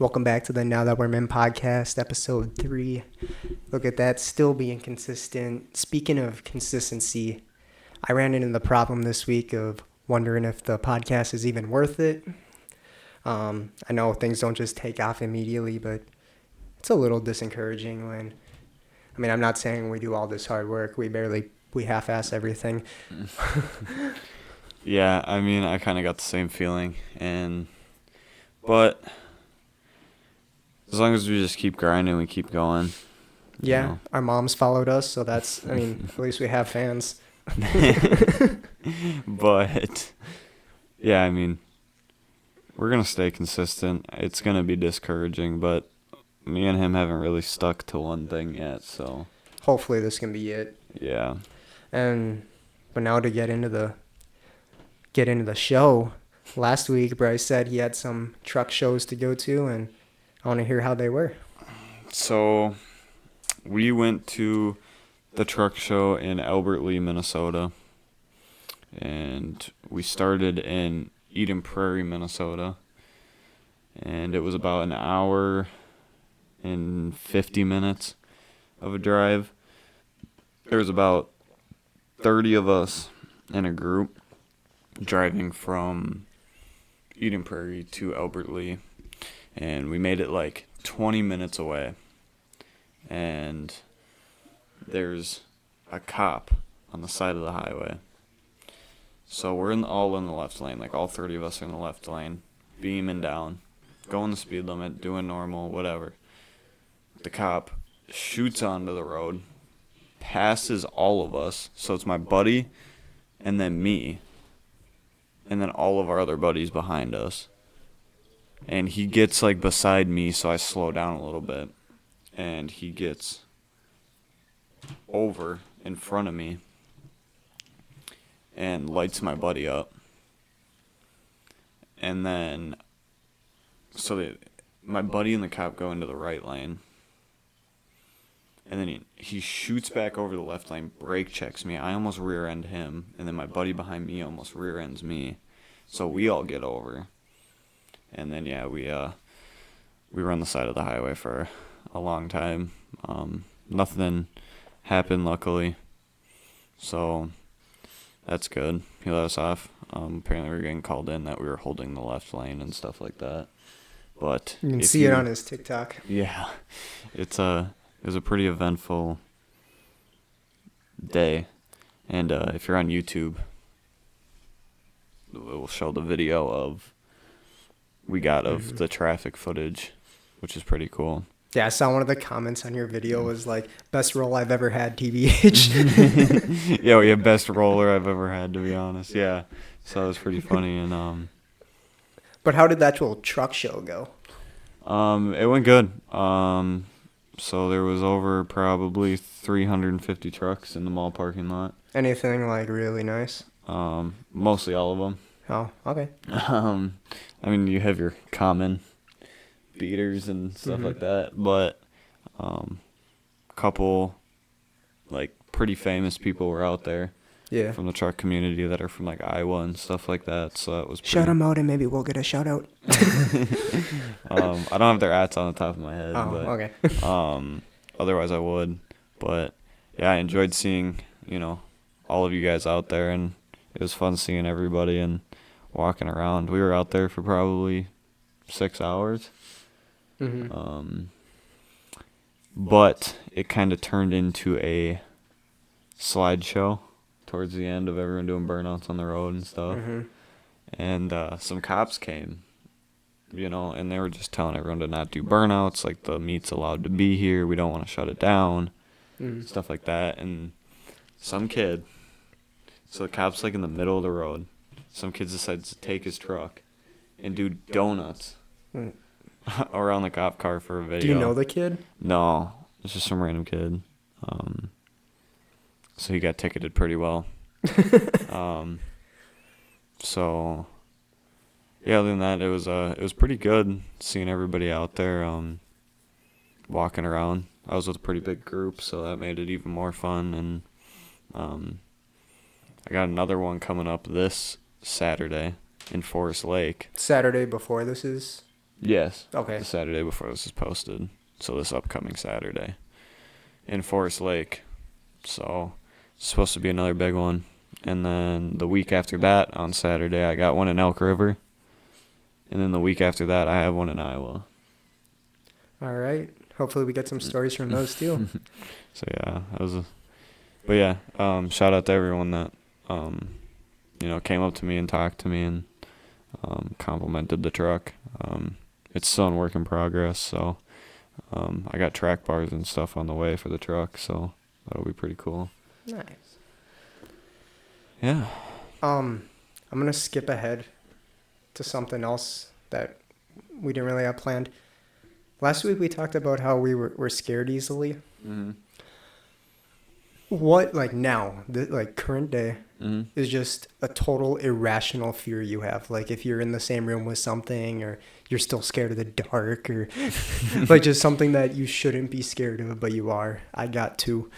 Welcome back to the Now That We're Men podcast, episode 3. Look at that, still being consistent. Speaking of consistency, I ran into the problem this week of wondering if the podcast is even worth it. I know things don't just take off immediately, but it's a little discouraging when, I'm not saying we do all this hard work. We half-ass everything. Yeah, I kind of got the same feeling, but as long as we just keep grinding, we keep going. Yeah, our moms followed us, so that's, at least we have fans. But, yeah, we're going to stay consistent. It's going to be discouraging, but me and him haven't really stuck to one thing yet, so. Hopefully this can be it. Yeah. But now to get into the show, last week Bryce said he had some truck shows to go to, and I want to hear how they were. So we went to the truck show in Albert Lee, Minnesota, and we started in Eden Prairie, Minnesota, and it was about an hour and 50 minutes of a drive. There was about 30 of us in a group driving from Eden Prairie to Albert Lee, and we made it like 20 minutes away, and there's a cop on the side of the highway. So we're all in the left lane, like all 30 of us are in the left lane, beaming down, going the speed limit, doing normal, whatever. The cop shoots onto the road, passes all of us, so it's my buddy and then me, and then all of our other buddies behind us. And he gets like beside me, so I slow down a little bit, and he gets over in front of me and lights my buddy up. And then my buddy and the cop go into the right lane, and then he shoots back over the left lane, brake checks me. I almost rear end him, and then my buddy behind me almost rear ends me. So we all get over. And then, yeah, we were on the side of the highway for a long time. Nothing happened, luckily. So that's good. He let us off. Apparently we were getting called in that we were holding the left lane and stuff like that. But you can see it on his TikTok. Yeah. It was a pretty eventful day. And if you're on YouTube, it will show the video we got of the traffic footage, which is pretty cool. Yeah, I saw one of the comments on your video was like, best roll I've ever had, TBH. Yeah, we have best roller I've ever had, to be honest. Yeah, so it was pretty funny. And But how did the actual truck show go? It went good. So there was over probably 350 trucks in the mall parking lot. Anything like really nice? Mostly all of them. Oh, okay. You have your common beaters and stuff like that, but a couple like pretty famous people were out there. Yeah. From the truck community that are from like Iowa and stuff like that. So that was pretty... Shout them out and maybe we'll get a shout out. I don't have their ats on the top of my head. Oh, but, okay. Otherwise I would. But yeah, I enjoyed seeing, all of you guys out there, and it was fun seeing everybody and walking around. We were out there for probably 6 hours. But it kind of turned into a slideshow towards the end of everyone doing burnouts on the road and stuff. And some cops came, and they were just telling everyone to not do burnouts, like the meat's allowed to be here, we don't want to shut it down, stuff like that. And some kid, so the cop's like in the middle of the road, some kid decides to take his truck and do donuts around the cop car for a video. Do you know the kid? No, it's just some random kid. So he got ticketed pretty well. So yeah, other than that, it was pretty good seeing everybody out there walking around. I was with a pretty big group, so that made it even more fun. And I got another one coming up this Saturday in Forest Lake. Saturday before this is? Yes. Okay. The Saturday before this is posted. So this upcoming Saturday in Forest Lake. So it's supposed to be another big one. And then the week after that, on Saturday, I got one in Elk River. And then the week after that, I have one in Iowa. All right. Hopefully we get some stories from those too. So yeah, that was but yeah, shout out to everyone that came up to me and talked to me and complimented the truck. It's still in work in progress, so I got track bars and stuff on the way for the truck, so that'll be pretty cool. Nice. Yeah. I'm gonna skip ahead to something else that we didn't really have planned. Last week we talked about how we're scared easily. Mm-hmm. What, like now, current day, Mm-hmm. is just a total irrational fear you have. Like if you're in the same room with something, or you're still scared of the dark, or like just something that you shouldn't be scared of, but you are. I got two.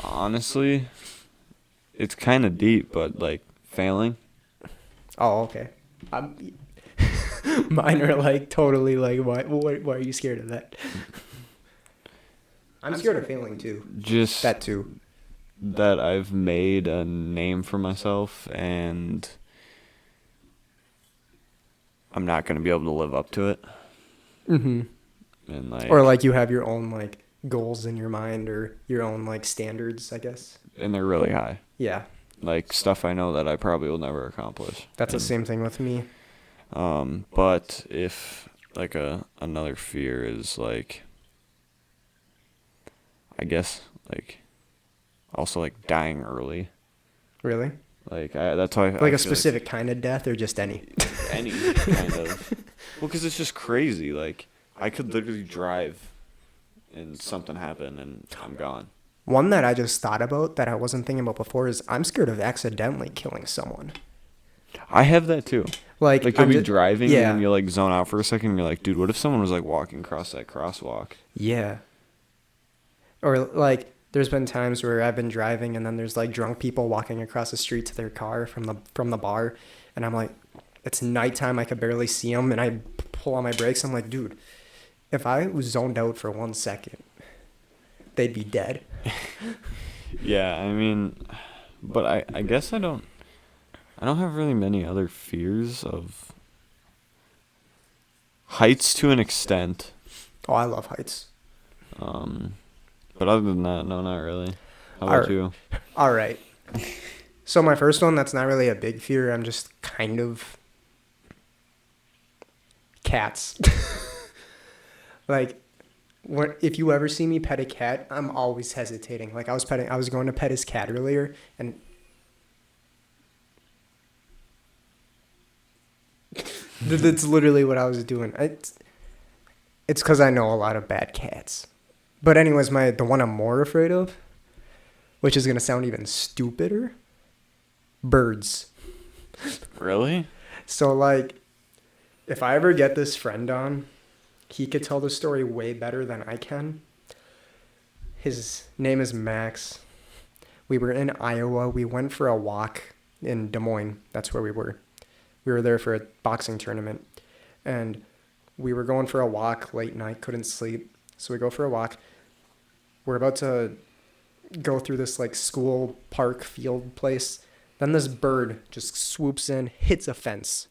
Honestly, it's kind of deep, but like failing. Oh, okay. Mine are like totally like, why are you scared of that? I'm scared of failing too. Just That too. that I've made a name for myself and I'm not going to be able to live up to it. Mm-hmm. And like, Or like you have your own like goals in your mind, or your own like standards, I guess. and they're really high. Yeah. Like stuff I know that I probably will never accomplish. That's the And, same thing with me. But if like another fear is like, I guess like also like dying early. Really? Like that's how I Like feel a specific kind of death, or just any? any kind of. Well, because it's just crazy. Like I could literally drive, and something happen, and I'm gone. One that I just thought about that I wasn't thinking about before is I'm scared of accidentally killing someone. I have that too. Like Like you'll I'm be just, driving yeah. and you'll like zone out for a second and you're like, dude, what if someone was like walking across that crosswalk? Yeah. Or like there's been times where I've been driving and then there's like drunk people walking across the street to their car from the bar, and I'm like, it's nighttime, I could barely see them, and I pull on my brakes. I'm like, dude, if I was zoned out for 1 second, they'd be dead. Yeah, I mean, but I guess I don't have really many other fears of heights to an extent. Oh, I love heights. But other than that, no, not really. How about Alright. you? All right. So my first one, that's not really a big fear. I'm just kind of cats. Like, if you ever see me pet a cat, I'm always hesitating. Like I was going to pet his cat earlier, and that's literally what I was doing. It's because I know a lot of bad cats. But anyways, the one I'm more afraid of, which is gonna sound even stupider, birds. Really? So like, if I ever get this friend on, he could tell the story way better than I can. His name is Max. We were in Iowa. We went for a walk in Des Moines. That's where we were. We were there for a boxing tournament. And we were going for a walk late night, couldn't sleep. So we go for a walk. We're about to go through this like school park field place. Then this bird just swoops in, hits a fence.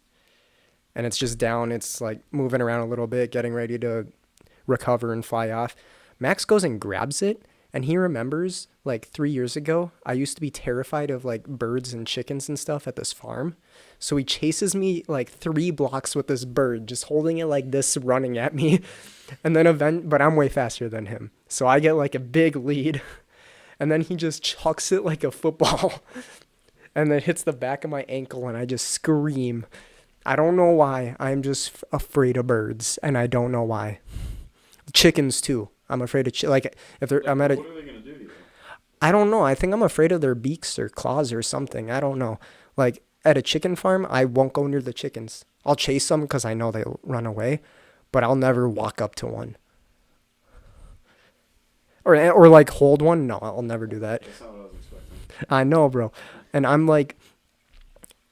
And it's just down. It's like moving around a little bit, getting ready to recover and fly off. Max goes and grabs it. And he remembers like 3 years ago, I used to be terrified of like birds and chickens and stuff at this farm. So he chases me like 3 blocks with this bird, just holding it like this, running at me. And then but I'm way faster than him. So I get like a big lead. And then he just chucks it like a football. And then hits the back of my ankle, and I just scream. I don't know why. I'm just afraid of birds, and I don't know why. Chickens too. I'm afraid of like if they're. I'm at a. What are they gonna do to you? I don't know. I think I'm afraid of their beaks or claws or something. I don't know. Like at a chicken farm, I won't go near the chickens. I'll chase them because I know they'll run away, but I'll never walk up to one. Or like hold one. No, I'll never do that. That's not what I was expecting. I know, bro. And I'm like,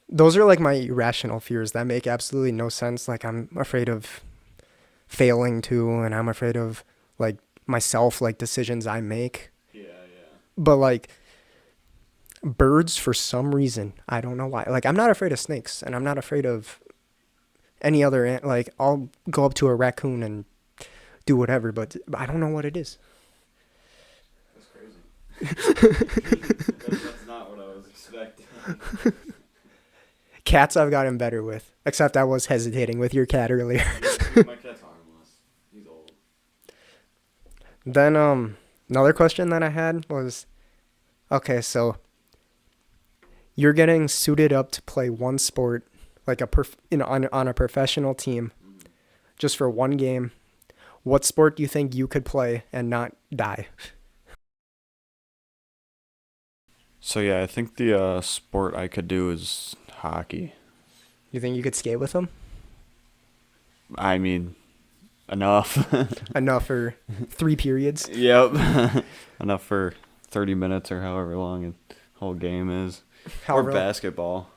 those are like my irrational fears that make absolutely no sense. Like I'm afraid of failing to, and I'm afraid of like myself, like decisions I make. Yeah, yeah. But like birds, for some reason, I don't know why. Like I'm not afraid of snakes, and I'm not afraid of any other like I'll go up to a raccoon and do whatever, but I don't know what it is. That's crazy. That's not what I was expecting. Cats I've gotten better with, except I was hesitating with your cat earlier. My cat's harmless. He's old. Then another question that I had was, okay, so you're getting suited up to play one sport, like on a professional team, just for one game. What sport do you think you could play and not die? So yeah, I think the sport I could do is hockey. You think you could skate with them? I mean, enough. Enough for 3 periods? Yep. Enough for 30 minutes or however long the whole game is. However, or basketball.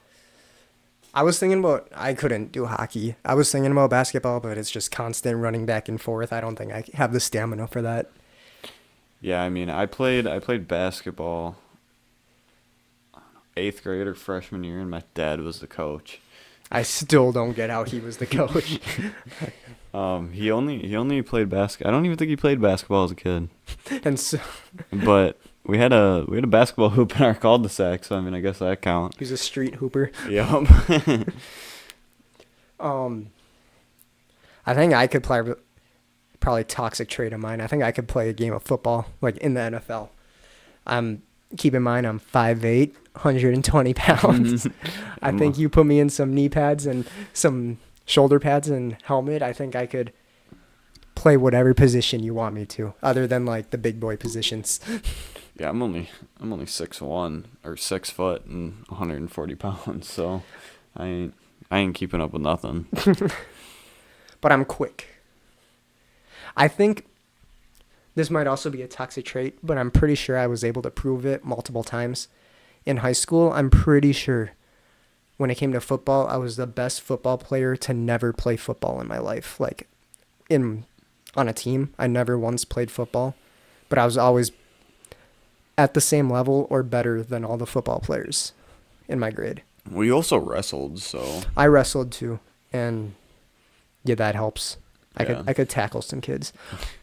I was thinking about, I couldn't do hockey. I was thinking about basketball, but it's just constant running back and forth. I don't think I have the stamina for that. Yeah, I mean, I played basketball 8th grade or freshman year, and my dad was the coach. I still don't get how he was the coach. He only played basketball. I don't even think he played basketball as a kid. And so But we had a basketball hoop in our cul-de-sac, so I mean, I guess that counts. he's a street hooper. Yep. I think I could play, probably toxic trait of mine. I think I could play a game of football, like in the NFL. Keep in mind, I'm 5'8", 120 pounds. I think you put me in some knee pads and some shoulder pads and helmet, I think I could play whatever position you want me to, other than like the big boy positions. Yeah, I'm only 6'1" or 6 foot and 140 pounds, so I ain't keeping up with nothing. But I'm quick. I think this might also be a toxic trait, but I'm pretty sure I was able to prove it multiple times. In high school, I'm pretty sure when it came to football, I was the best football player to never play football in my life. Like on a team, I never once played football, but I was always at the same level or better than all the football players in my grade. We also wrestled, so I wrestled too, and yeah, that helps. Yeah. I could tackle some kids.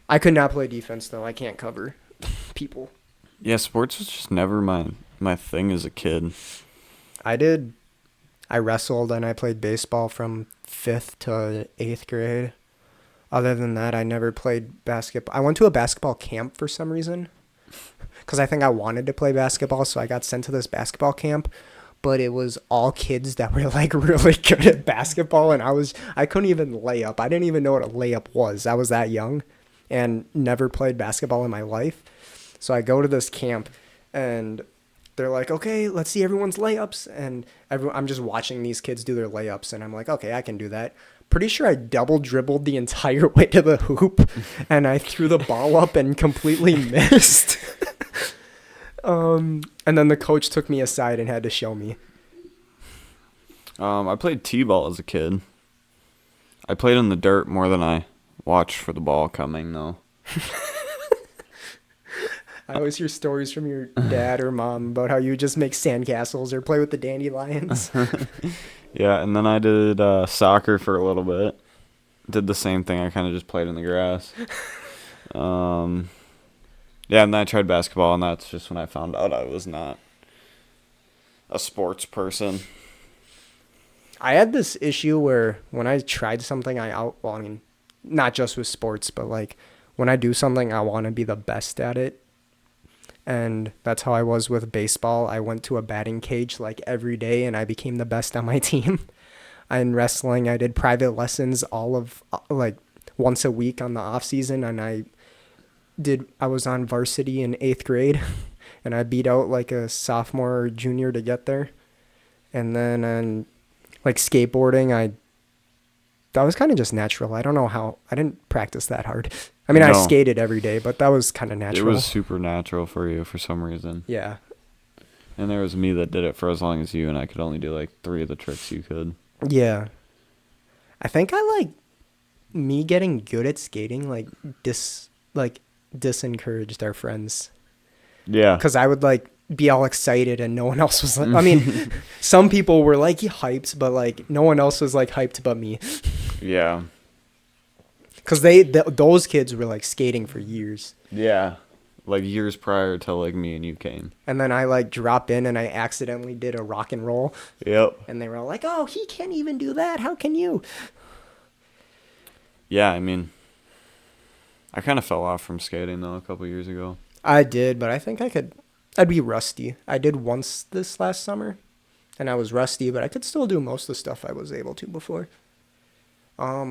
I could not play defense though. I can't cover people. yeah, sports was just never my thing as a kid. I wrestled and I played baseball from 5th to 8th grade. Other than that, I never played basketball. I went to a basketball camp for some reason because I think I wanted to play basketball, so I got sent to this basketball camp. But it was all kids that were like really good at basketball, and I couldn't even lay up. I didn't even know what a layup was. I was that young and never played basketball in my life. So I go to this camp and they're like, okay, let's see everyone's layups. And I'm just watching these kids do their layups, and I'm like, okay, I can do that. Pretty sure I double dribbled the entire way to the hoop, and I threw the ball up and completely missed. And then the coach took me aside and had to show me. I played t-ball as a kid. I played in the dirt more than I watched for the ball coming, though. I always hear stories from your dad or mom about how you just make sandcastles or play with the dandelions. Yeah, and then I did soccer for a little bit. Did the same thing. I kind of just played in the grass. Yeah, and then I tried basketball, and that's just when I found out I was not a sports person. I had this issue where when I tried something, well, I mean, not just with sports, but like when I do something, I want to be the best at it. And that's how I was with baseball. I went to a batting cage like every day, and I became the best on my team. In wrestling, I did private lessons like once a week on the off season, and I was on varsity in 8th grade, and I beat out like a sophomore or junior to get there. And then on like skateboarding, that was kind of just natural. I don't know how. I didn't practice that hard. I mean, I skated every day, but that was kind of natural. It was super natural for you for some reason. Yeah. And there was me that did it for as long as you, and I could only do like 3 of the tricks you could. Yeah. I think I me getting good at skating like disencouraged our friends Yeah. because I would like be all excited and no one else was like. I mean, some people were like hyped, but like no one else was like hyped but me. Yeah. Because those kids were like skating for years. Yeah. Like years prior to like me and you came. And then I like dropped in and I accidentally did a rock and roll. Yep. And they were all like, "Oh, he can't even do that. How can you?" Yeah, I mean, I kind of fell off from skating though a couple years ago. I did, but I think I'd be rusty. I did once this last summer and I was rusty, but I could still do most of the stuff I was able to before. I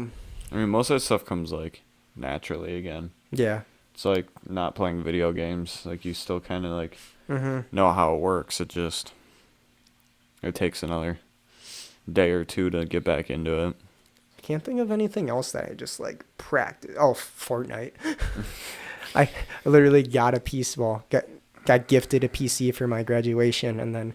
mean, most of that stuff comes like naturally again. Yeah. It's like not playing video games. Like you still kind of like Mm-hmm. know how it works. It takes another day or two to get back into it. I can't think of anything else that I just like practice. Oh, Fortnite. I literally got a got gifted a PC for my graduation and then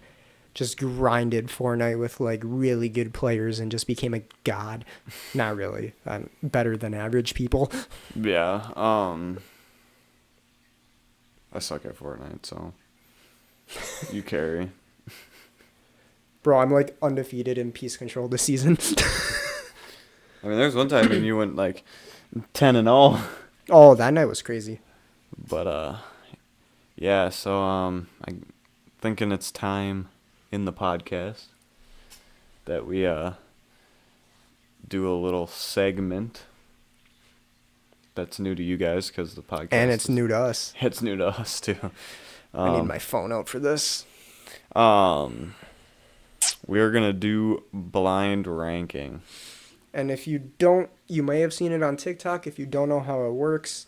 just grinded Fortnite with like really good players and just became a god. Not really. I'm better than average people. Yeah. I suck at Fortnite, so you carry. Bro, I'm like undefeated in Peace Control this season. I mean, there's one time when you went like 10-0. Oh, that night was crazy. But yeah. So I'm thinking it's time in the podcast that we do a little segment that's new to you guys because the podcast And it's new to us. It's new to us too. I need my phone out for this. We're gonna do blind ranking. And if you don't, you may have seen it on TikTok. If you don't know how it works,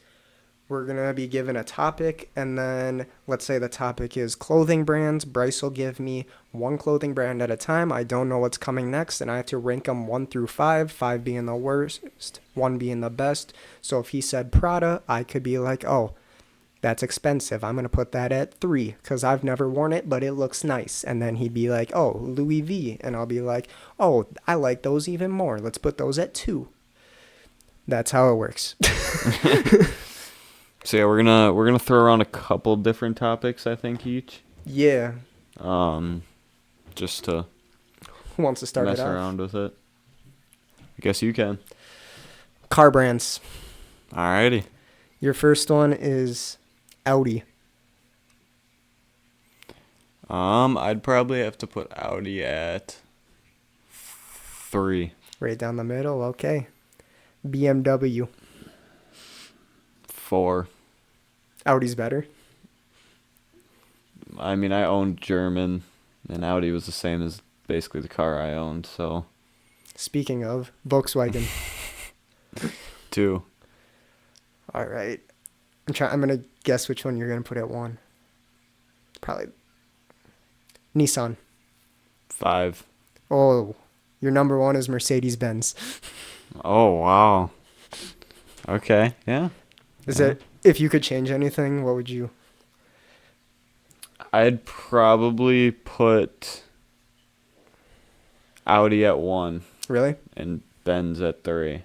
we're going to be given a topic. And then let's say the topic is clothing brands. Bryce will give me one clothing brand at a time. I don't know what's coming next. And I have to rank them 1 through 5, 5 being the worst, 1 being the best. So if he said Prada, I could be like, oh, that's expensive. I'm going to put that at 3 because I've never worn it, but it looks nice. And then he'd be like, oh, Louis V. And I'll be like, oh, I like those even more. Let's put those at 2. That's how it works. So yeah, we're gonna throw around a couple different topics, I think, each. Yeah. Just to Who wants to start mess it off? around with it. I guess you can. Car brands. Alrighty. Your first one is Audi. I'd probably have to put Audi at 3. Right down the middle. Okay. BMW. 4. Audi's better. I mean, I owned German, and Audi was the same as basically the car I owned, so. Speaking of, Volkswagen. 2. All right. I'm going to guess which one you're going to put at 1. Probably Nissan. 5. Oh, your number 1 is Mercedes-Benz. Oh, wow. Okay, yeah. Is it, if you could change anything, what would you? I'd probably put Audi at 1 Really? and Benz at 3. And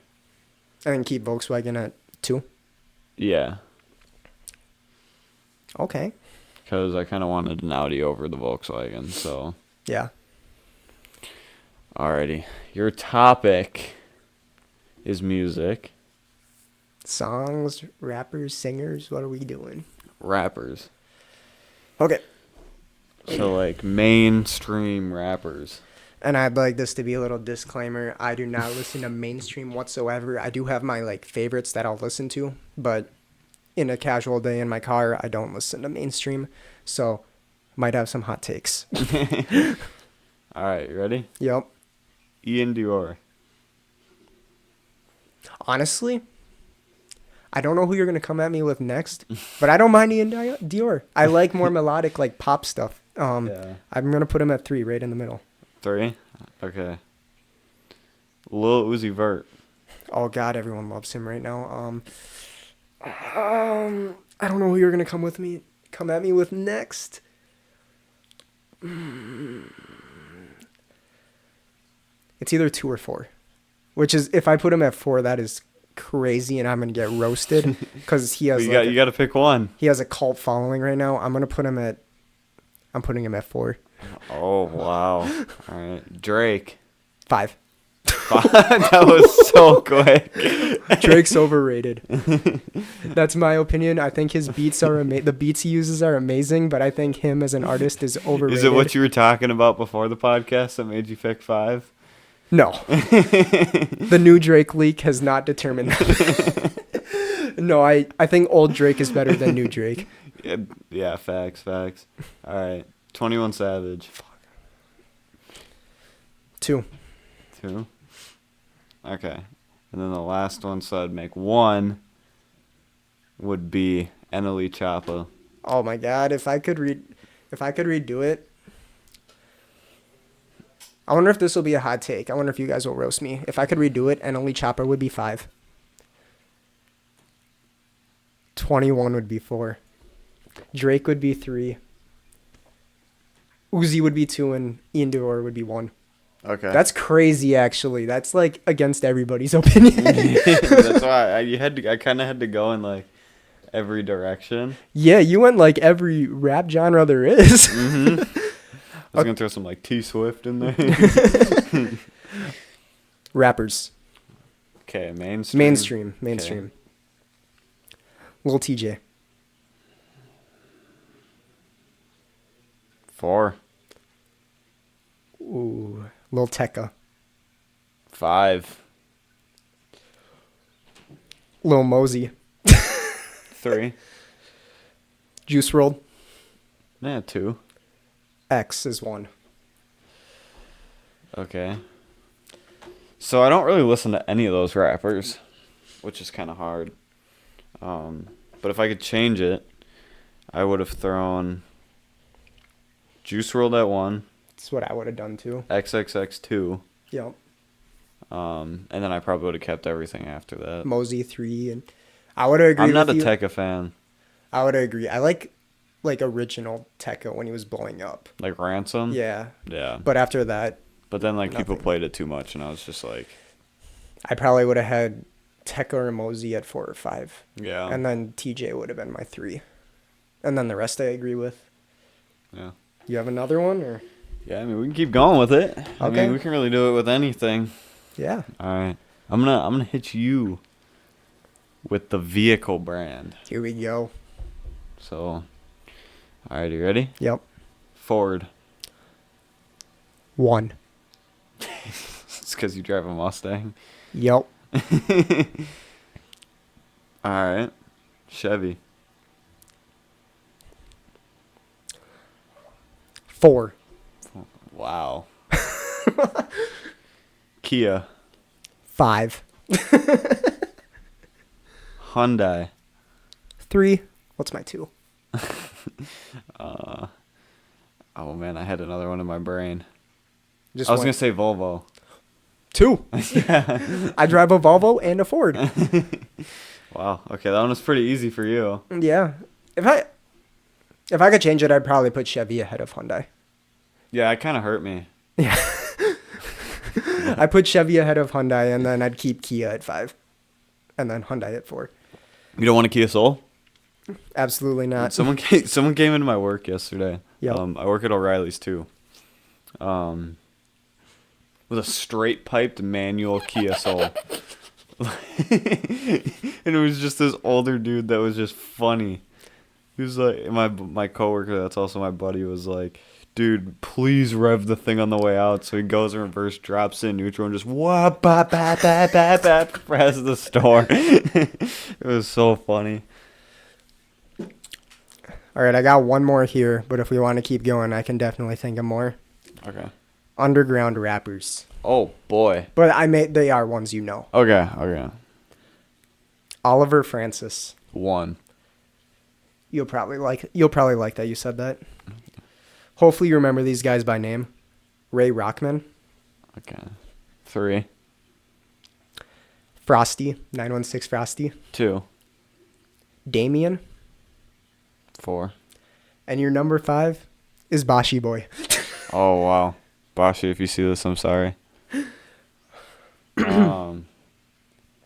then keep Volkswagen at 2? Yeah, Okay. because I kind of wanted an Audi over the Volkswagen, so. Yeah. Alrighty. Your topic is music. Songs, rappers, singers, what are we doing? Rappers. Okay. So, like, mainstream rappers. And I'd like this to be a little disclaimer. I do not listen to mainstream whatsoever. I do have my like favorites that I'll listen to, but in a casual day in my car, I don't listen to mainstream. So might have some hot takes. Alright, you ready? Yep. Ian Dior. Honestly, I don't know who you're going to come at me with next, but I don't mind Ian Dior. I like more melodic like pop stuff. Yeah. I'm going to put him at 3 right in the middle. 3? Okay. Lil Uzi Vert. Oh God, everyone loves him right now. I don't know who you're gonna come at me with next. It's either 2 or 4, which is if I put him at 4, that is crazy and I'm gonna get roasted because he has You got to pick one. he has a cult following right now. I'm putting him at 4. Oh wow! All right, Drake. 5. That was so quick. Drake's overrated. That's my opinion. I think his beats are the beats he uses are amazing, but I think him as an artist is overrated. Is it what you were talking about before the podcast that made you pick 5? No. The new Drake leak has not determined that. No, I think old Drake is better than new Drake. Yeah, facts. All right, 21 Savage. 2. 2. Okay, and then the last one, so I'd make 1. Would be Eneli Choppa. Oh my God! If I could redo it. I wonder if this will be a hot take. I wonder if you guys will roast me. If I could redo it, Eneli Choppa would be 5. 21 would be 4. Drake would be 3. Uzi would be 2, and Ian Dior would be 1. Okay. That's crazy, actually. That's like against everybody's opinion. That's why I kind of had to go in like every direction. Yeah, you went like every rap genre there is. Mm-hmm. I was gonna throw some like T Swift in there. Rappers. Okay, mainstream. Mainstream. Okay. Lil TJ. 4. Ooh. Lil Tecca. 5. Lil Mosey. 3. Juice WRLD. Yeah, 2. X is 1. Okay. So I don't really listen to any of those rappers, which is kind of hard. But if I could change it, I would have thrown Juice WRLD at 1. That's what I would have done too. XXX 2. Yep. And then I probably would have kept everything after that. Mosey 3, and I would agree. I'm not with a you. Tekka fan. I would agree. I like original Tekka when he was blowing up. Like Ransom? Yeah. Yeah. But after that, But then like people nothing. played it too much and I was just like, I probably would have had Tekka or Mosey at 4 or 5. yeah. And then TJ would have been my 3. And then the rest I agree with. Yeah. You have another one or? Yeah, I mean we can keep going with it. I Okay. mean we can really do it with anything. Yeah. All right. I'm gonna hit you with the vehicle brand. Here we go. So, all right, you ready? Yep. Ford. 1. It's because you drive a Mustang. Yep. All right. Chevy. 4. Wow. Kia. 5. Hyundai. 3. What's my 2? Oh man, I had another one in my brain. Just I was one. gonna say Volvo. 2. Yeah. I drive a Volvo and a Ford. Wow. Okay, that one was pretty easy for you. Yeah. If I could change it, I'd probably put Chevy ahead of Hyundai. Yeah, it kind of hurt me. Yeah. I put Chevy ahead of Hyundai, and then I'd keep Kia at 5. And then Hyundai at 4. You don't want a Kia Soul? Absolutely not. Someone came into my work yesterday. Yep. I work at O'Reilly's too. With a straight piped manual Kia Soul. And it was just this older dude that was just funny. He was like, my coworker that's also my buddy was like, dude, please rev the thing on the way out. So he goes in reverse, drops in neutral, and just whoop, bap, bap, bap, bap, bap, press the store. It was so funny. All right, I got one more here, but if we want to keep going, I can definitely think of more. Okay. Underground rappers. Oh boy. But they are ones you know. Okay. Oliver Francis. 1. You'll probably like that you said that. Hopefully you remember these guys by name. Ray Rockman. Okay. 3. Frosty. 916 Frosty. 2. Damien. 4. And your number 5 is Bashi Boy. Oh wow. Bashi, if you see this, I'm sorry.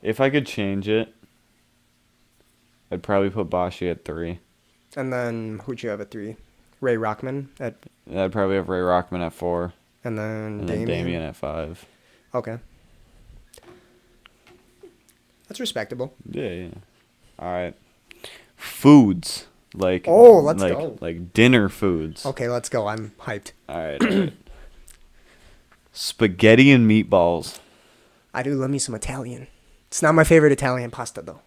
If I could change it, I'd probably put Bashi at 3. And then who'd you have at 3? Ray Rockman at, I'd probably have Ray Rockman at 4. and then And then Damien. Damien at 5. Okay. That's respectable. Yeah. All right. Foods. Let's go. Like dinner foods. Okay, let's go. I'm hyped. All right. Spaghetti and meatballs. I do love me some Italian. It's not my favorite Italian pasta, though.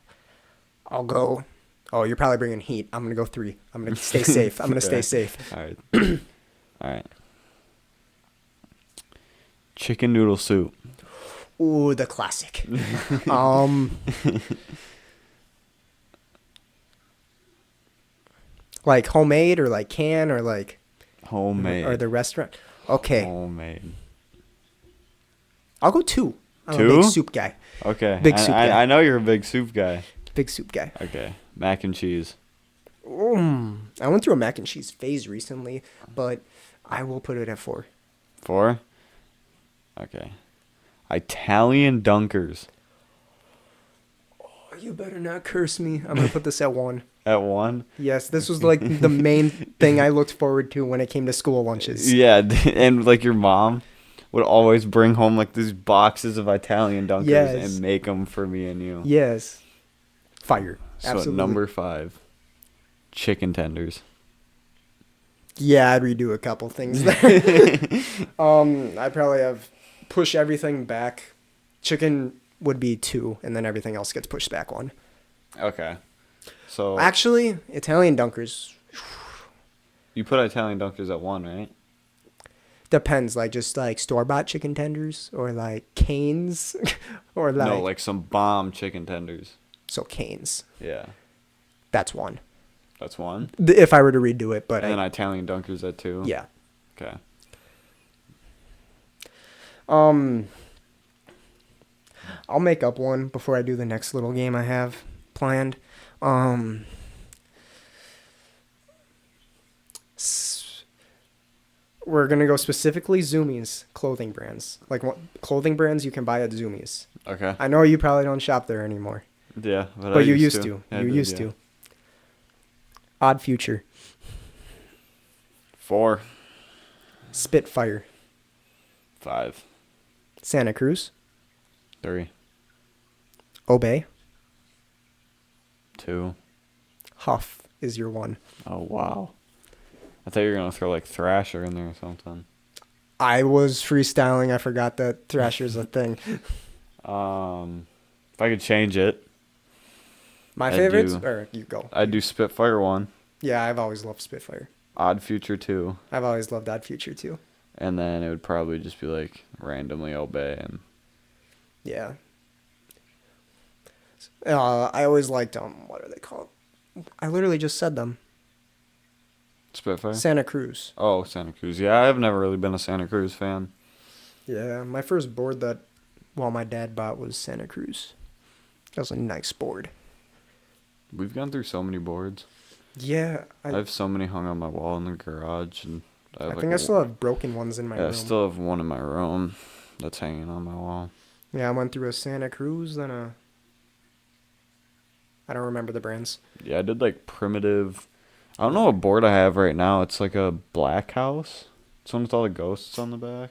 I'll go. Oh, you're probably bringing heat. I'm going to go 3. I'm going to stay safe. I'm going to stay safe. All right. All right. Chicken noodle soup. Ooh, the classic. Like homemade or like can or like Homemade. or the restaurant. Okay, Homemade. I'll go 2. I'm a 2? big soup guy. Okay. Big soup guy. I know you're a big soup guy. Big soup guy. Okay. Mac and cheese. I went through a mac and cheese phase recently, but I will put it at 4. 4? Okay. Italian dunkers. Oh, you better not curse me. I'm gonna put this at 1. At 1? Yes, this was like the main thing I looked forward to when it came to school lunches. Yeah, and like your mom would always bring home like these boxes of Italian dunkers Yes. and make them for me and you. Yes. Fire. So Absolutely. number 5, chicken tenders. Yeah, I'd redo a couple things there. I'd probably have push everything back. Chicken would be 2, and then everything else gets pushed back 1. Okay. So Actually, Italian dunkers you put Italian dunkers at 1, right? depends. Like just like store-bought chicken tenders or like Canes or like No, like some bomb chicken tenders. so Canes. Yeah. That's 1. That's 1. If I were to redo it, but And then Italian dunkers at 2. yeah. Okay. I'll make up one before I do the next little game I have planned. We're gonna go specifically Zoomies clothing brands, like what clothing brands you can buy at Zoomies. Okay. I know you probably don't shop there anymore, Yeah, but but I you used to. I You did, used yeah. to. Odd Future, 4, Spitfire, 5, Santa Cruz, 3, Obey, 2. Huff is your 1. Oh wow. I thought you were gonna throw like Thrasher in there or something. I was freestyling. I forgot that Thrasher's a thing. If I could change it, My I favorites, do. or you go. I'd do Spitfire 1, Yeah, I've always loved Spitfire. Odd Future 2, I've always loved Odd Future too. and then it would probably just be like randomly Obey and Yeah. I always liked what are they called? I literally just said them. Spitfire. Santa Cruz. Oh, Santa Cruz. Yeah, I've never really been a Santa Cruz fan. Yeah, my first board that, my dad bought was Santa Cruz. That was a nice board. We've gone through so many boards. Yeah, I have so many hung on my wall in the garage, and I have think I still have broken ones in my room. I still have one in my room that's hanging on my wall. Yeah, I went through a Santa Cruz, then I don't remember the brands. Yeah, I did like primitive. I don't know what board I have right now. It's like a black house. It's one with all the ghosts on the back.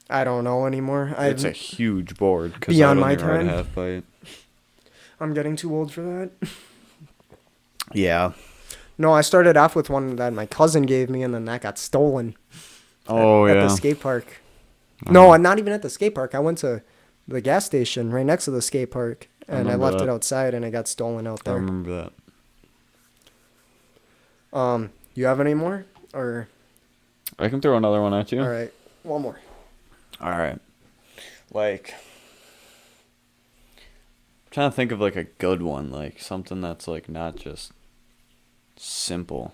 I don't know anymore. It's a huge board. Beyond my time. Half-bite. I'm getting too old for that. Yeah. No, I started off with one that my cousin gave me, and then that got stolen. Oh, At yeah. the skate park. No, not even at the skate park. I went to the gas station right next to the skate park, and I remember left that. it outside, and it got stolen out I there. remember that. You have any more? Or I can throw another one at you. all right, one more. All right. Like, I'm trying to think of like a good one, like something that's like not just simple.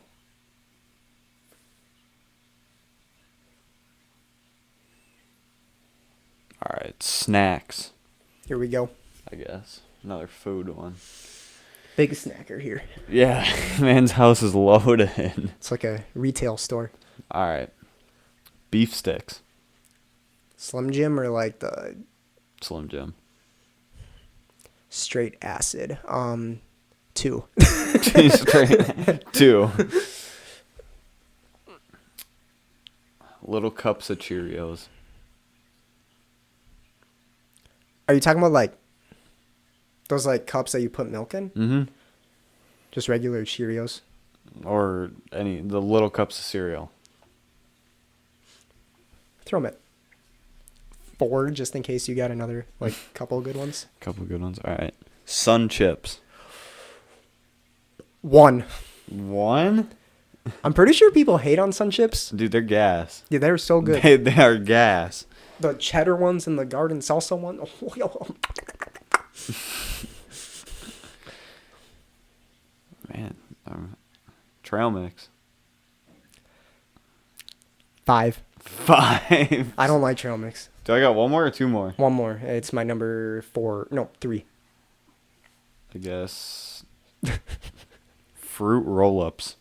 All right, snacks, Here we go. I guess. Another food one. Big snacker here. Yeah, man's house is loaded. It's like a retail store. All right. Beef sticks. Slim Jim or like the Slim Jim. Straight acid. 2. Straight 2. Little cups of Cheerios. Are you talking about like those like cups that you put milk in? Mm-hmm. Just regular Cheerios. Or the little cups of cereal. Throw them at 4 just in case you got another like couple good ones. Couple good ones. All right. Sun chips. 1. 1? I'm pretty sure people hate on Sun Chips. Dude, they're gas. Yeah, they're so good. They are gas. The cheddar ones and the garden salsa one. Man. Trail mix. 5. 5. I don't like trail mix. Do I got one more or 2 more? One more. It's my number 4. No, 3. I guess. Fruit roll-ups.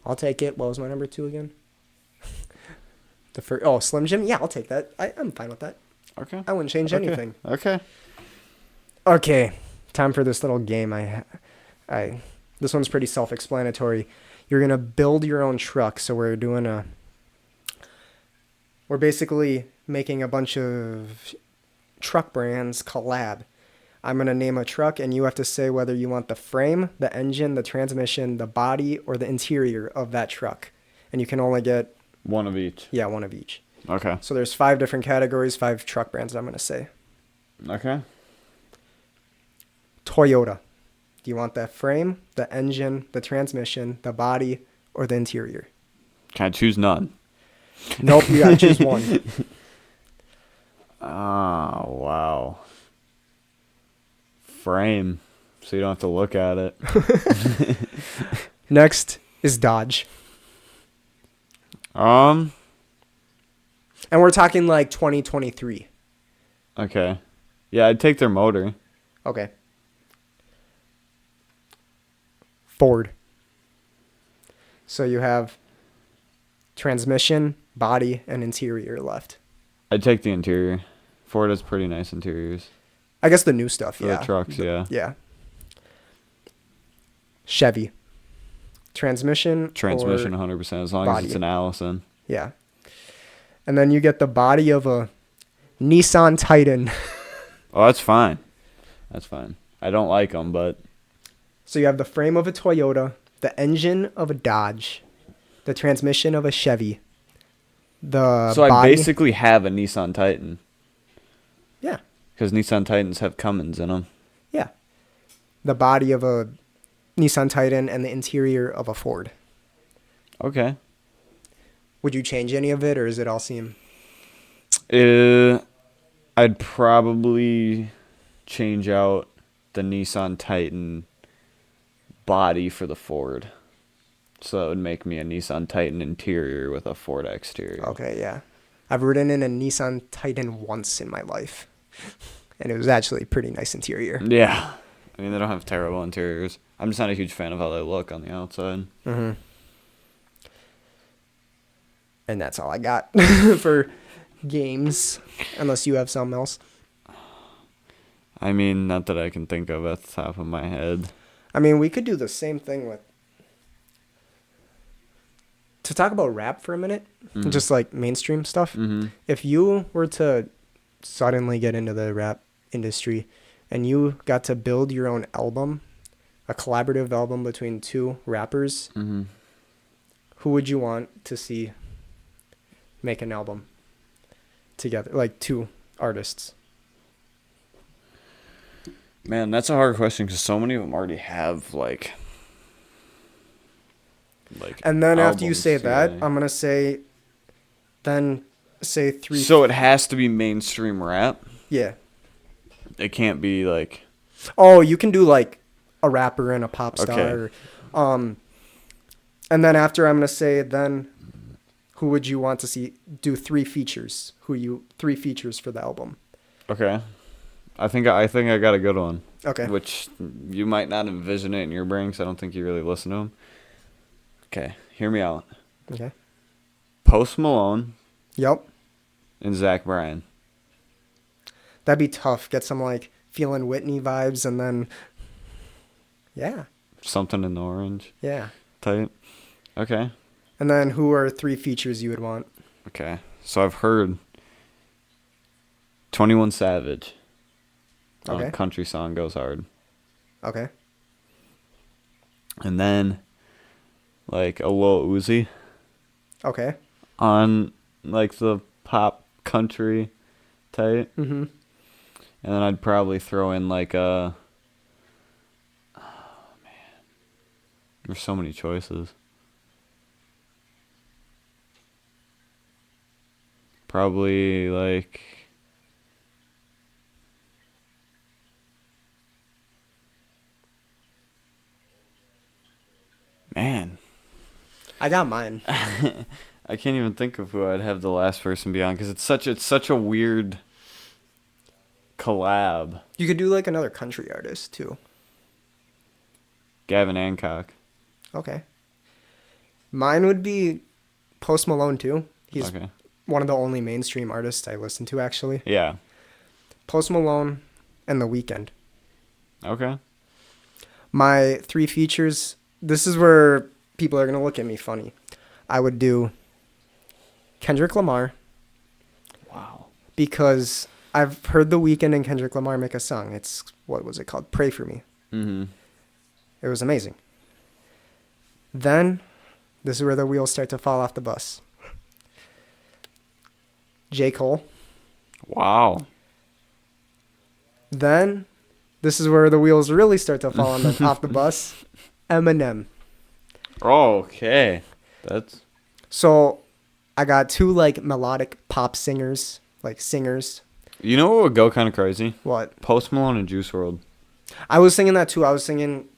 I'll take it. What was my number 2 again? Slim Jim? Yeah, I'll take that. I'm fine with that. Okay. I wouldn't change anything. Okay. Okay. Time for this little game. This one's pretty self-explanatory. You're going to build your own truck. So we're basically making a bunch of truck brands collab. I'm going to name a truck, and you have to say whether you want the frame, the engine, the transmission, the body, or the interior of that truck. And you can only get... One of each. Yeah, one of each. Okay. So there's 5 different categories, 5 truck brands I'm going to say. Okay. Toyota. Do you want the frame, the engine, the transmission, the body, or the interior? Can I choose none? Nope, you got to choose one. Oh, wow. Frame. So you don't have to look at it. Next is Dodge. And we're talking like 2023. Okay. Yeah, I'd take their motor. Okay. Ford. So you have transmission, body, and interior left. I'd take the interior. Ford has pretty nice interiors. I guess the new stuff, For yeah. the trucks, yeah. Yeah. Chevy. Transmission, 100%, as long as body. it's an Allison. Yeah. And then you get the body of a Nissan Titan. Oh, that's fine. That's fine. I don't like them, but... So you have the frame of a Toyota, the engine of a Dodge, the transmission of a Chevy, the So body... I basically have a Nissan Titan. Yeah. Because Nissan Titans have Cummins in them. Yeah. The body of a Nissan Titan and the interior of a Ford. Okay. Would you change any of it, or does it all seem... I'd probably change out the Nissan Titan body for the Ford. So that would make me a Nissan Titan interior with a Ford exterior. Okay, yeah. I've ridden in a Nissan Titan once in my life. And it was actually a pretty nice interior. Yeah. I mean, they don't have terrible interiors. I'm just not a huge fan of how they look on the outside. Mm-hmm. And that's all I got for games, unless you have something else. I mean, not that I can think of at the top of my head. I mean, we could do the same thing with... To talk about rap for a minute, just like mainstream stuff. Mm-hmm. If you were to suddenly get into the rap industry and you got to build your own album, a collaborative album between 2 rappers, who would you want to see make an album together? Like 2 artists. Man, that's a hard question because so many of them already have, like And then after you albums say that, together. I'm going to say, then say 3. So it has to be mainstream rap? Yeah. It can't be, like... Oh, you can do like a rapper and a pop star. Okay. And then after I'm going to say, then who would you want to see do 3 features? 3 features for the album. Okay. I think I got a good one. Okay. Which you might not envision it in your brain because I don't think you really listen to them. Okay, hear me out. Okay. Post Malone Yep. and Zach Bryan. That'd be tough. Get some like feeling Whitney vibes, and then yeah, Something in the orange yeah. type. Okay. And then who are 3 features you would want? Okay. So I've heard 21 Savage. Okay. Country song goes hard. Okay. And then like a Lil Uzi Okay. on like the pop country type. Mm-hmm. And then I'd probably throw in like a... Oh, man. There's so many choices. Probably like... Man. I got mine. I can't even think of who I'd have the last person be on because it's such a weird collab. You could do like another country artist too. Gavin Hancock. Okay. Mine would be Post Malone too. He's Okay. one of the only mainstream artists I listen to actually. Yeah. Post Malone and The Weeknd. Okay. My 3 features, this is where people are going to look at me funny. I would do Kendrick Lamar Wow. because I've heard The Weeknd and Kendrick Lamar make a song. It's, what was it called? Pray For Me. Mm-hmm. It was amazing. Then, this is where the wheels start to fall off the bus. J. Cole. Wow. Then, this is where the wheels really start to fall off the bus. Eminem. Okay. That's... So, I got 2 like melodic pop singers, like singers. You know what would go kind of crazy? What? Post Malone and Juice WRLD. I was singing that too. I was singing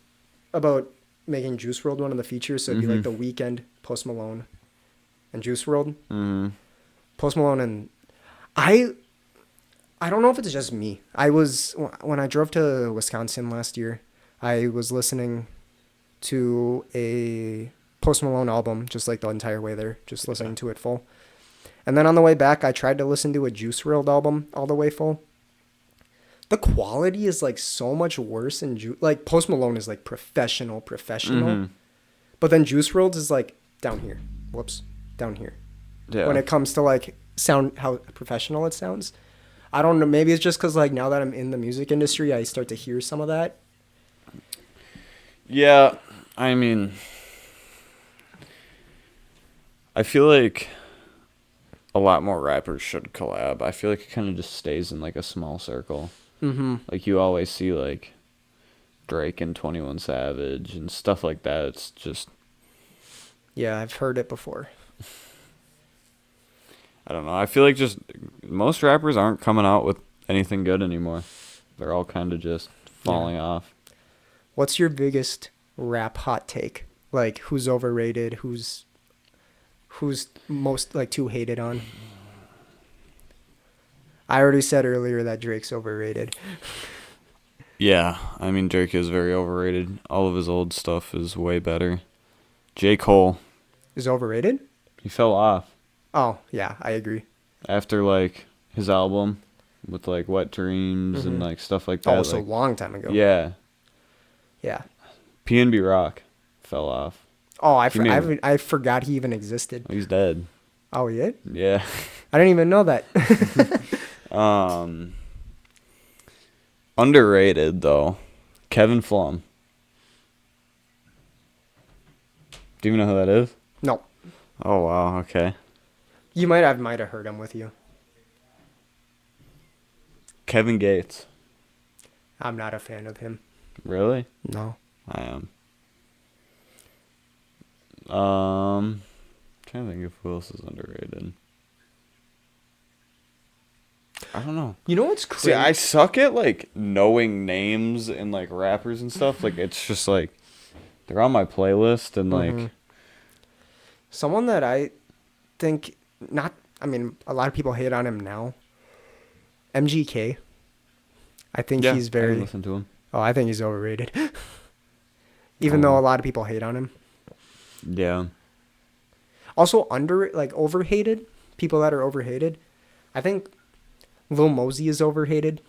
about making Juice WRLD one of the features, so it'd be like The Weeknd, Post Malone, and Juice WRLD. Mm-hmm. Post Malone and I don't know if it's just me. When I drove to Wisconsin last year, I was listening to a Post Malone album just like the entire way there, just listening to it full. And then on the way back, I tried to listen to a Juice WRLD album all the way full. The quality is like so much worse in like Post Malone is like professional. Mm-hmm. But then Juice WRLD is like down here. Whoops, down here. Yeah. When it comes to like sound, how professional it sounds. I don't know. Maybe it's just because like now that I'm in the music industry, I start to hear some of that. Yeah. I mean, I feel like a lot more rappers should collab. I feel like it kind of just stays in like a small circle. Mm-hmm. Like you always see like Drake and 21 Savage and stuff like that. It's just, Yeah, I've heard it before. I don't know. I feel like just most rappers aren't coming out with anything good anymore. They're all kind of just falling off. What's your biggest rap hot take? Like who's overrated? Who's most like too hated on? I already said earlier that Drake's overrated. Yeah, I mean Drake is very overrated. All of his old stuff is way better. J. Cole, Is overrated? he fell off Oh, yeah, I agree. after like his album with like Wet Dreams and like stuff like that. Oh, it's a like, long time ago. yeah, Yeah. PNB Rock fell off. Oh, mean- I forgot he even existed. He's dead. Oh, yeah? Yeah. I didn't even know that. Underrated though, Kevin Flum. Do you even know who that is? No. Oh wow, okay. Might have heard him with you. Kevin Gates. I'm not a fan of him. Really? No. I am. Trying to think of who else is underrated. I don't know. You know what's crazy? See, I suck at like knowing names and like rappers and stuff. Like it's just like they're on my playlist and like Someone that I think a lot of people hate on him now. MGK. I think yeah, he's I very. listen to him. Oh, I think he's overrated. Even though a lot of people hate on him. Yeah. Also overhated. People that are overhated. I think Lil Mosey is overhated.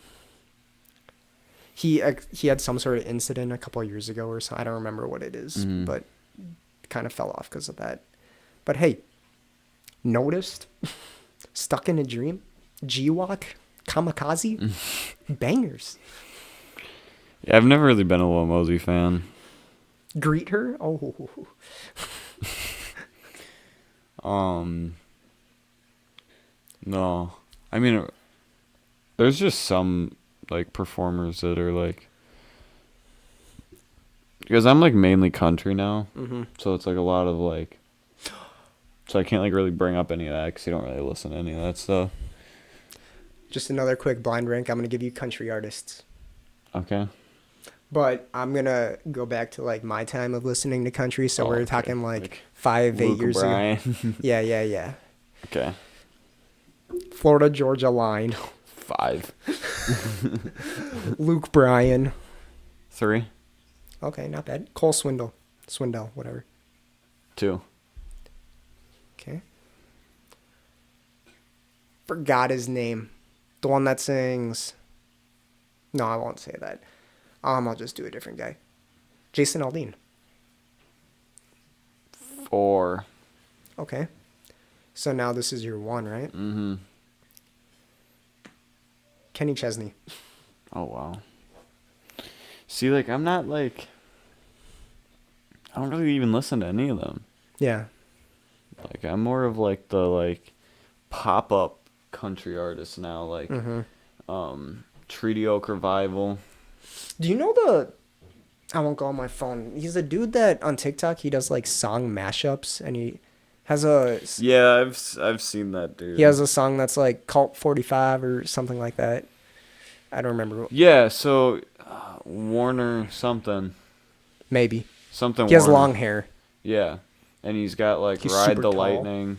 he had some sort of incident a couple of years ago or something. I don't remember what it is, but kind of fell off because of that. But hey, Noticed, Stuck in a Dream, G-Walk, Kamikaze, bangers. Yeah, I've never really been a Lil Mosey fan. Greet Her, oh. No. I mean, there's just some, like, performers that are, like... Because I'm, like, mainly country now. So it's, like, a lot of, like... So I can't, like, really bring up any of that because you don't really listen to any of that stuff. Just another quick blind rank. I'm going to give you country artists. Okay. But I'm going to go back to, like, my time of listening to country. So we're talking, like 5, 8 Luke years Bryan. ago. Yeah. Okay. Florida Georgia Line. 5. Luke Bryan. 3. Okay, not bad. Cole Swindell, whatever. 2. Okay. Forgot his name. The one that sings... No, I won't say that. I'll just do a different guy. Jason Aldean. 4. Okay. So now this is your 1, right? Mm-hmm. Kenny Chesney. Oh, wow. See, like, I'm not, like... I don't really even listen to any of them. Yeah. Like, I'm more of, like, the, like, pop-up country artists now. Like, Treaty Oak Revival. Do you know I won't go on my phone. He's a dude that on TikTok, he does, like, song mashups, and he has a... Yeah, I've seen that dude. He has a song that's, like, Cult 45 or something like that. I don't remember. Yeah, so Warner something. Maybe. Something He has Warner. long hair. Yeah. And he's got, like, He's Ride super the tall. Lightning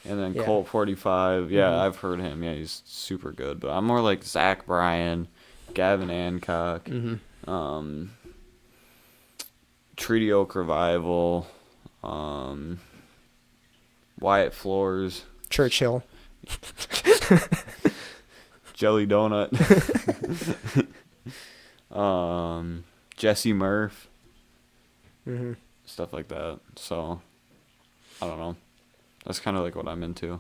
and then Colt 45. Yeah, I've heard him. Yeah, he's super good. But I'm more like Zach Bryan, Gavin Hancock, Treaty Oak Revival, Wyatt Floors, Churchill. Jelly Donut, Jesse Murph, stuff like that. So, I don't know. That's kind of like what I'm into.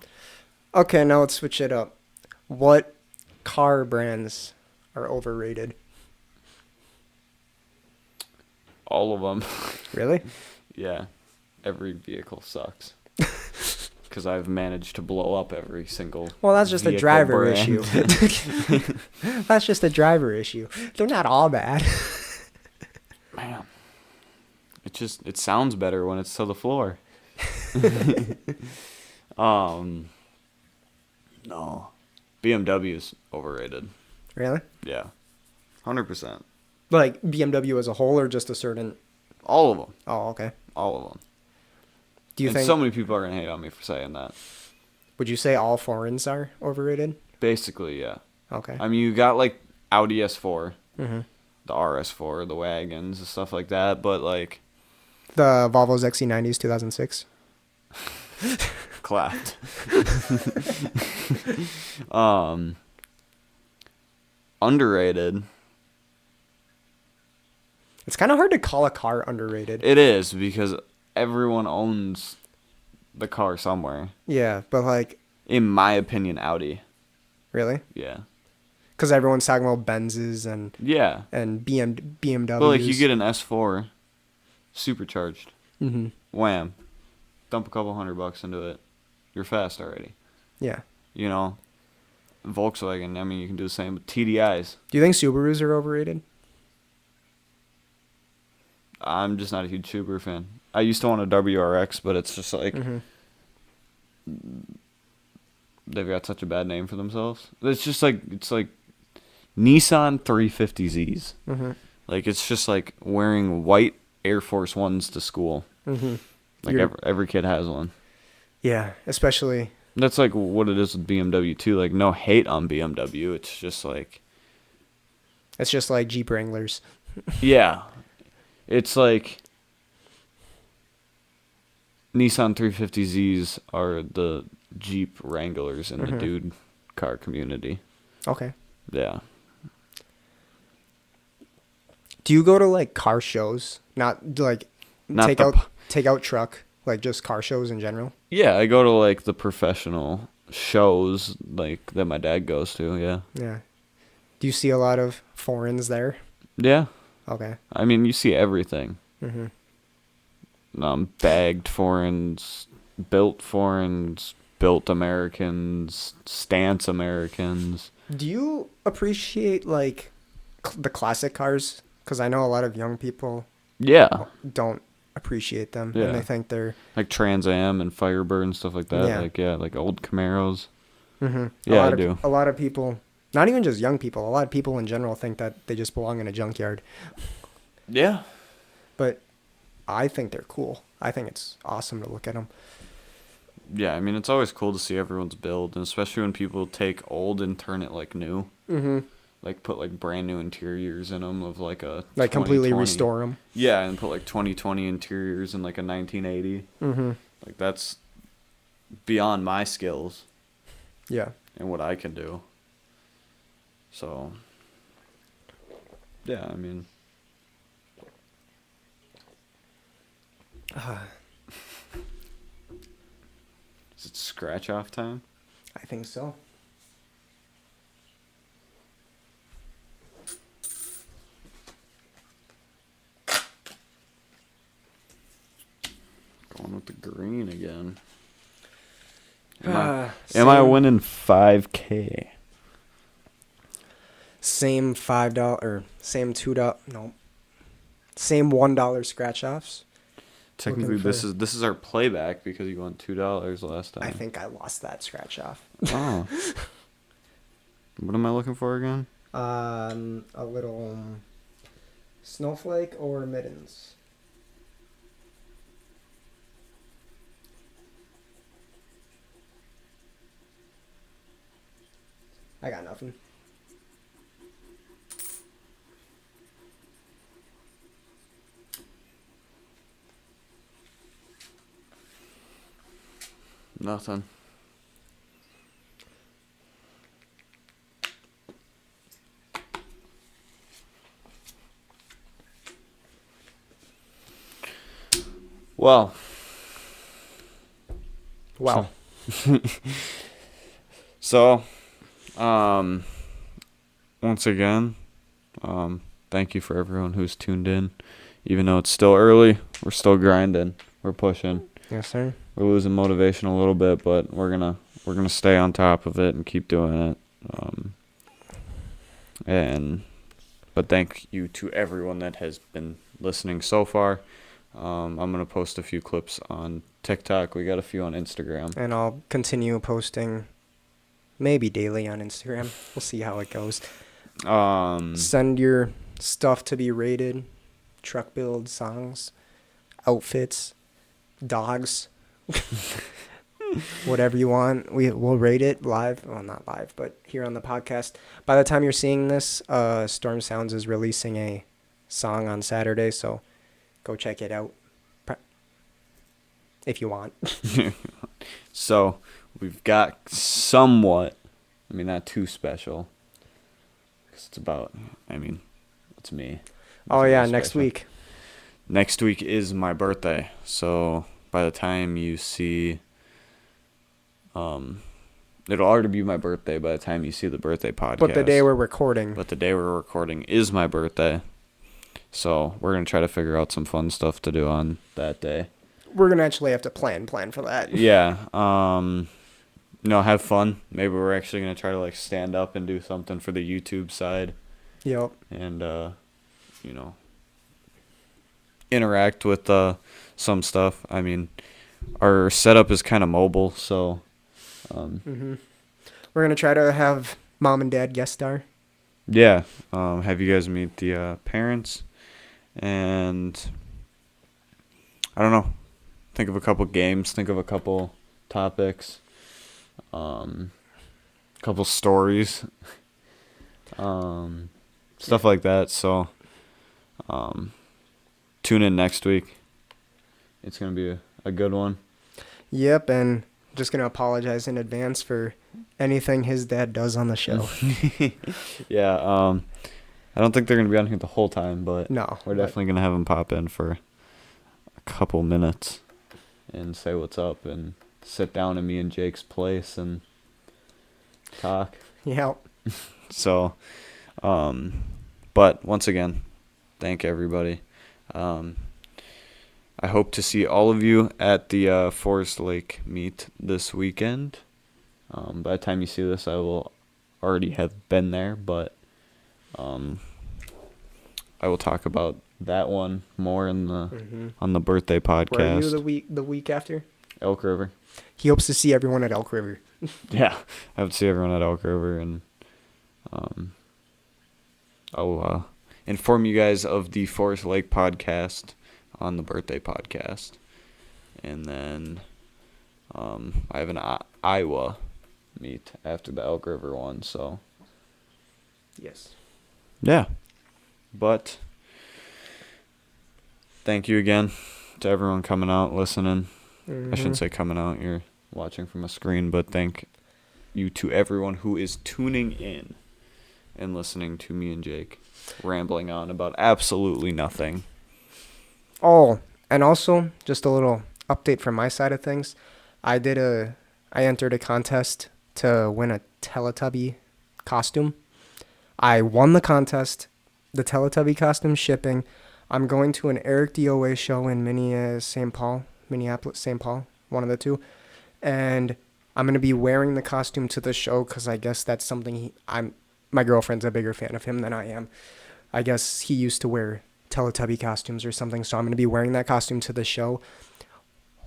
Okay, now let's switch it up. What car brands are overrated? All of them. Really? Yeah. Every vehicle sucks. Because I've managed to blow up every single Well, that's just a vehicle driver brand. issue. That's just a driver issue. They're not all bad. Man. It sounds better when it's to the floor. No. BMW's overrated. Really? Yeah. 100%. Like BMW as a whole, or just a certain... All of them. Oh, okay. All of them. Do you And think... so many people are going to hate on me for saying that. Would you say all foreigns are overrated? Basically, yeah. Okay. I mean, you got, like, Audi S4, the RS4, the wagons, and stuff like that, but, like... The Volvo's XC90s 2006. Clapped. Underrated. It's kind of hard to call a car underrated. It is, because everyone owns the car somewhere. Yeah, but like... In my opinion, Audi. Really? Yeah. Because everyone's talking about Benzes and Yeah. BMWs. But, like, you get an S4 supercharged. Wham. Dump a couple $100 into it. You're fast already. Yeah. You know? Volkswagen, I mean, you can do the same with TDIs. Do you think Subarus are overrated? I'm just not a huge Subaru fan. I used to want a WRX, but it's just like... They've got such a bad name for themselves. It's just like... It's like Nissan 350Zs. Like, it's just like wearing white Air Force Ones to school. Like, every kid has one. Yeah, especially... That's like what it is with BMW, too. Like, no hate on BMW. It's just like... It's just like Jeep Wranglers. Yeah. It's like... Nissan 350Zs are the Jeep Wranglers in the dude car community. Okay. Yeah. Do you go to like car shows? Not like Not take the out p- take out truck, like just car shows in general? Yeah, I go to like the professional shows like that my dad goes to. Yeah. Yeah. Do you see a lot of foreigns there? Yeah. Okay. I mean, you see everything. Mhm. Bagged foreigns, built Americans, stance Americans. Do you appreciate like the classic cars? Because I know a lot of young people Yeah. don't appreciate them, and Yeah. they think they're Like Trans Am and Firebird and stuff like that. Yeah. Like, yeah, like old Camaros. hmm Yeah, I do. A lot of people, not even just young people, a lot of people in general think that they just belong in a junkyard. Yeah. But I think they're cool. I think it's awesome to look at them. Yeah, I mean, it's always cool to see everyone's build, and especially when people take old and turn it like new. Mm-hmm. Like put like brand new interiors in them of like a Like completely 2020. restore them. Yeah, and put like 2020 interiors in like a 1980. Mm-hmm. Like that's beyond my skills Yeah. and what I can do. So yeah, I mean, is it scratch off time? I think so. Going with the green again. Uh, Am I same- winning 5K? Same $5 or same $2. No. Same $1 scratch offs. Technically, Looking for- this is our playback because you won $2 last time. I think I lost that scratch off. Oh. What am I looking for again? A little snowflake or mittens. I got nothing. Nothing. Well, Well, so, once again, thank you for everyone who's tuned in. Even though it's still early, we're still grinding. We're pushing. yes, sir. We're losing motivation a little bit, but we're gonna stay on top of it and keep doing it. But thank you to everyone that has been listening so far. I'm gonna post a few clips on TikTok. We got a few on Instagram. And I'll continue posting maybe daily on Instagram. We'll see how it goes. Send your stuff to be rated. Truck build, songs, outfits, dogs. Whatever you want. We'll rate it live. Well, not live, but here on the podcast. By the time you're seeing this, Storm Sounds is releasing a song on Saturday, so go check it out if you want. So we've got somewhat, I mean, not too special. 'Cause it's about, I mean, it's me. Oh, Nothing yeah, really next special. week. Next week is my birthday. So by the time you see, it'll already be my birthday by the time you see the birthday podcast. But the day we're recording. But the day we're recording is my birthday. So we're going to try to figure out some fun stuff to do on that day. We're going to actually have to plan for that. Yeah. Have fun. Maybe we're actually going to try to like stand up and do something for the YouTube side. Yep. And, interact with some stuff. I mean, our setup is kind of mobile, so. Mm-hmm. We're going to try to have mom and dad guest star. Yeah. Have you guys meet the parents. And I don't know. Think of a couple games. Think of a couple topics. Couple stories. Stuff like that. So, tune in next week. It's going to be a good one. Yep, and just going to apologize in advance for anything his dad does on the show. Yeah. I don't think they're going to be on here the whole time, but No, we're but- definitely going to have them pop in for a couple minutes and say what's up and sit down in me and Jake's place and talk. Yeah. So, but once again, thank everybody. I hope to see all of you at the Forest Lake meet this weekend. By the time you see this, I will already have been there, but I will talk about that one more in the on the birthday podcast. Where are you the week after? Elk River. He hopes to see everyone at Elk River. Yeah, I hope to see everyone at Elk River, and I'll inform you guys of the Forest Lake podcast on the birthday podcast, and then I have an Iowa meet after the Elk River one. So Yes. yeah, but thank you again to everyone coming out, listening. I shouldn't say coming out, you're watching from a screen, but thank you to everyone who is tuning in and listening to me and Jake rambling on about absolutely nothing. Oh, and also, just a little update from my side of things. I entered a contest to win a Teletubby costume. I won the contest, the Teletubby costume shipping. I'm going to an Eric DOA show in Minneapolis, St. Paul, one of the two. And I'm going to be wearing the costume to the show because I guess that's something my girlfriend's a bigger fan of him than I am. I guess he used to wear Teletubby costumes or something, so I'm going to be wearing that costume to the show.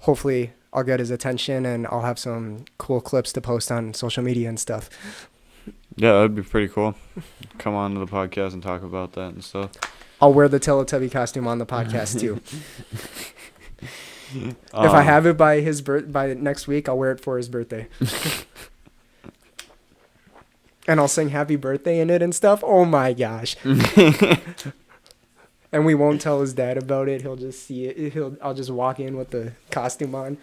Hopefully, I'll get his attention and I'll have some cool clips to post on social media and stuff. Yeah, that'd be pretty cool. Come on to the podcast and talk about that and stuff. I'll wear the Teletubby costume on the podcast too. If I have it by by next week, I'll wear it for his birthday. And I'll sing happy birthday in it and stuff. Oh my gosh. And we won't tell his dad about it. He'll just see it. I'll just walk in with the costume on.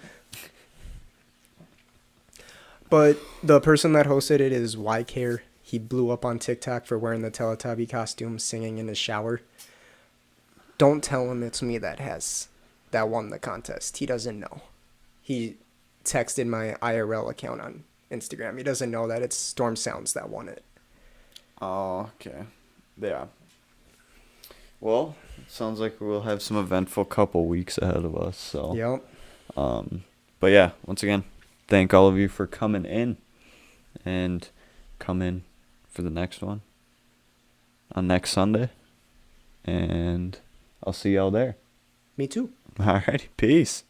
But the person that hosted it is YCare. He blew up on TikTok for wearing the Teletubby costume, singing in his shower. Don't tell him it's me that won the contest. He doesn't know. He texted my IRL account on Instagram. He doesn't know that it's Storm Sounds that won it. Oh, okay. Yeah. Well, it sounds like we'll have some eventful couple weeks ahead of us. So. Yep. But yeah, once again, thank all of you for coming in, and come in for the next one on next Sunday, and I'll see y'all there. Me too. Alrighty, peace.